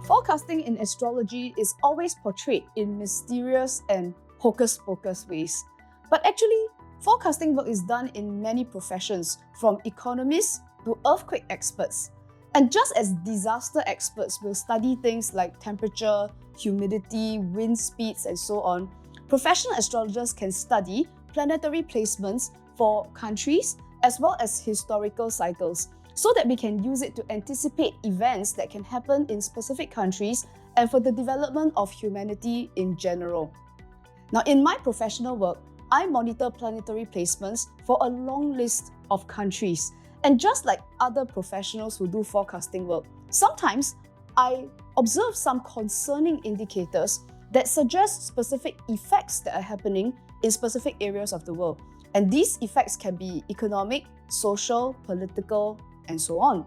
Forecasting in astrology is always portrayed in mysterious and hocus pocus ways. But actually, forecasting work is done in many professions, from economists to earthquake experts. And just as disaster experts will study things like temperature, humidity, wind speeds, and so on, professional astrologers can study planetary placements for countries as well as historical cycles, so that we can use it to anticipate events that can happen in specific countries and for the development of humanity in general. Now, in my professional work, I monitor planetary placements for a long list of countries. And just like other professionals who do forecasting work, sometimes I observe some concerning indicators that suggest specific effects that are happening in specific areas of the world. And these effects can be economic, social, political, and so on.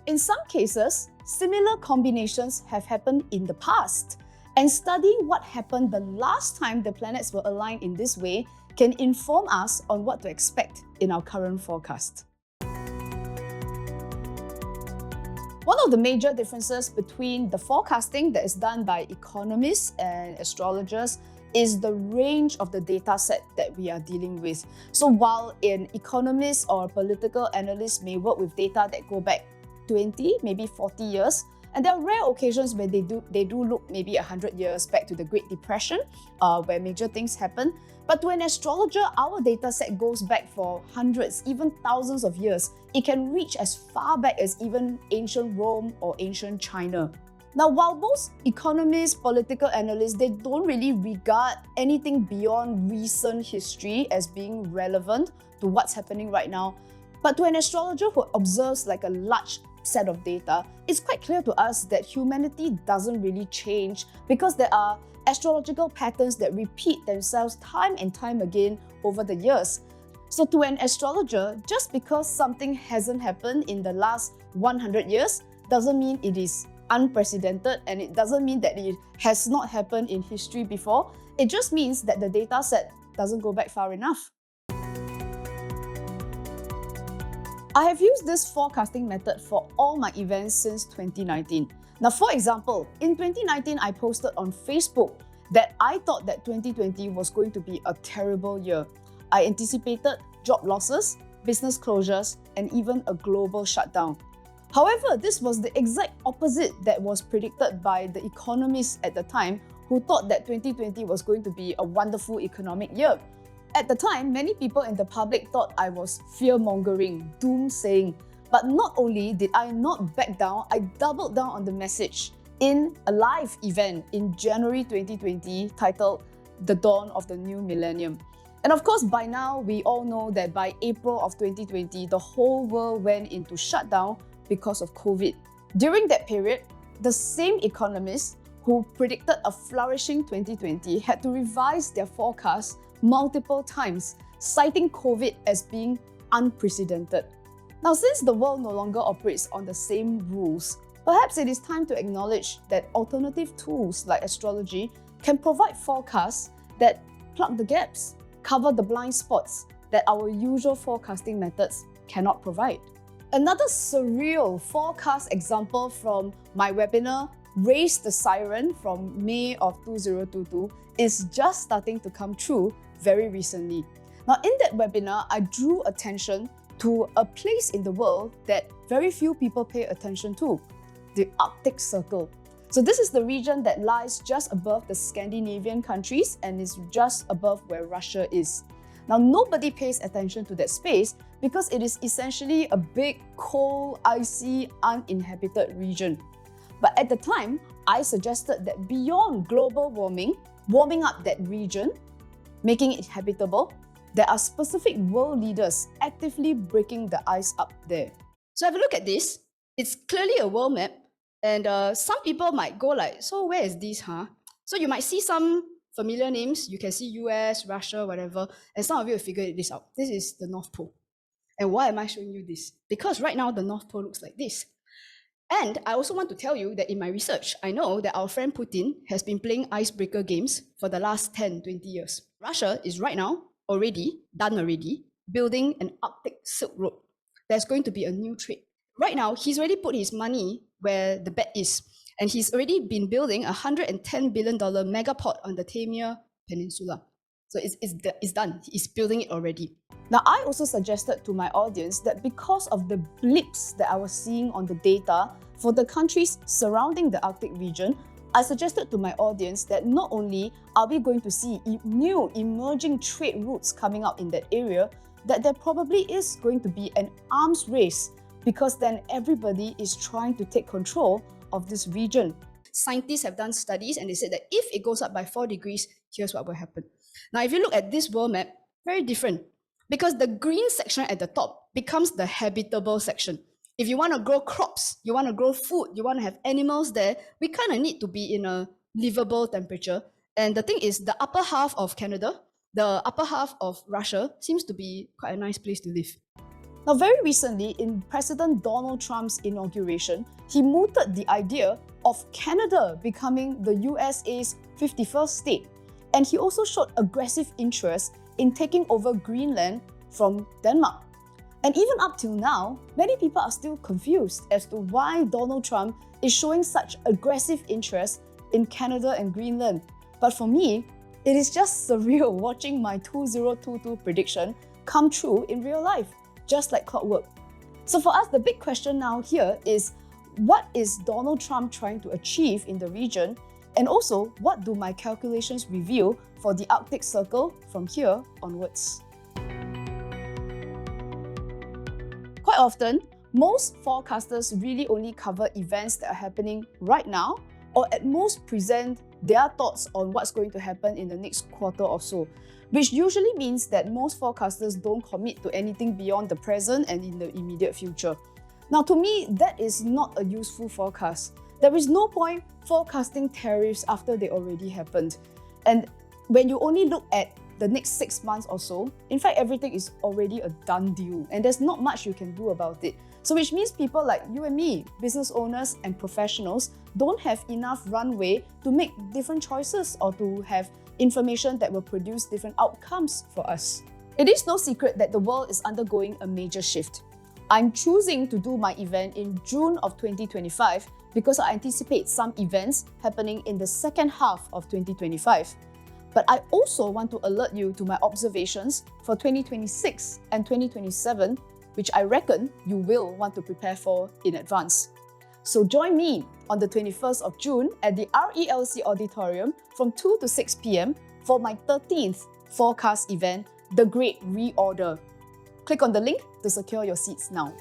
In some cases, similar combinations have happened in the past, and studying what happened the last time the planets were aligned in this way can inform us on what to expect in our current forecast. One of the major differences between the forecasting that is done by economists and astrologers is the range of the data set that we are dealing with. So while an economist or political analyst may work with data that go back 20, maybe 40 years, and there are rare occasions where they do look maybe 100 years back to the Great Depression, where major things happen. But to an astrologer, our data set goes back for hundreds, even thousands of years. It can reach as far back as even ancient Rome or ancient China. Now, while most economists, political analysts, they don't really regard anything beyond recent history as being relevant to what's happening right now, but to an astrologer who observes like a large set of data, it's quite clear to us that humanity doesn't really change because there are astrological patterns that repeat themselves time and time again over the years. So to an astrologer, just because something hasn't happened in the last 100 years doesn't mean it is unprecedented, and it doesn't mean that it has not happened in history before. It just means that the data set doesn't go back far enough. I have used this forecasting method for all my events since 2019. Now, for example, in 2019, I posted on Facebook that I thought that 2020 was going to be a terrible year. I anticipated job losses, business closures, and even a global shutdown. However, this was the exact opposite that was predicted by the economists at the time, who thought that 2020 was going to be a wonderful economic year. At the time, many people in the public thought I was fear-mongering, doomsaying. But not only did I not back down, I doubled down on the message in a live event in January 2020 titled The Dawn of the New Millennium. And of course, by now, we all know that by April of 2020, the whole world went into shutdown because of COVID. During that period, the same economists who predicted a flourishing 2020 had to revise their forecast multiple times, citing COVID as being unprecedented. Now, since the world no longer operates on the same rules, perhaps it is time to acknowledge that alternative tools like astrology can provide forecasts that plug the gaps, cover the blind spots that our usual forecasting methods cannot provide. Another surreal forecast example from my webinar, Raise the Siren, from May of 2022, is just starting to come true very recently. Now, in that webinar, I drew attention to a place in the world that very few people pay attention to, the Arctic Circle. So this is the region that lies just above the Scandinavian countries and is just above where Russia is. Now, nobody pays attention to that space because it is essentially a big, cold, icy, uninhabited region. But at the time, I suggested that beyond global warming up that region, making it habitable, there are specific world leaders actively breaking the ice up there. So have a look at this. It's clearly a world map, and some people might go like, so where is this, huh? So you might see some familiar names. You can see US, Russia, whatever, and some of you will figure this out. This is the North Pole. And why am I showing you this? Because right now the North Pole looks like this. And I also want to tell you that in my research, I know that our friend Putin has been playing icebreaker games for the last 10, 20 years. Russia is right now already building an Arctic Silk Road. There's going to be a new trade. Right now, he's already put his money where the bet is. And he's already been building a $110 billion megaport on the Tamir Peninsula. So it's done. He's building it already. Now, I also suggested to my audience that because of the blips that I was seeing on the data for the countries surrounding the Arctic region, I suggested to my audience that not only are we going to see new emerging trade routes coming out in that area, that there probably is going to be an arms race, because then everybody is trying to take control of this region. Scientists have done studies and they said that if it goes up by 4 degrees, here's what will happen. Now, if you look at this world map, very different, because the green section at the top becomes the habitable section. If you want to grow crops, you want to grow food, you want to have animals there, we kind of need to be in a livable temperature. And the thing is, the upper half of Canada, the upper half of Russia seems to be quite a nice place to live. Now, very recently, in President Donald Trump's inauguration, he mooted the idea of Canada becoming the USA's 51st state. And he also showed aggressive interest in taking over Greenland from Denmark. And even up till now, many people are still confused as to why Donald Trump is showing such aggressive interest in Canada and Greenland. But for me, it is just surreal watching my 2022 prediction come true in real life, just like clockwork. So for us, the big question now here is, what is Donald Trump trying to achieve in the region? And also, what do my calculations reveal for the Arctic Circle from here onwards? Quite often, most forecasters really only cover events that are happening right now, or at most present their thoughts on what's going to happen in the next quarter or so, which usually means that most forecasters don't commit to anything beyond the present and in the immediate future. Now, to me, that is not a useful forecast. There is no point forecasting tariffs after they already happened. And when you only look at the next 6 months or so, in fact, everything is already a done deal and there's not much you can do about it. So which means people like you and me, business owners and professionals, don't have enough runway to make different choices or to have information that will produce different outcomes for us. It is no secret that the world is undergoing a major shift. I'm choosing to do my event in June of 2025 because I anticipate some events happening in the second half of 2025. But I also want to alert you to my observations for 2026 and 2027, which I reckon you will want to prepare for in advance. So join me on the 21st of June at the RELC Auditorium from 2 to 6 p.m. for my 13th forecast event, The Great Reorder. Click on the link to secure your seats now.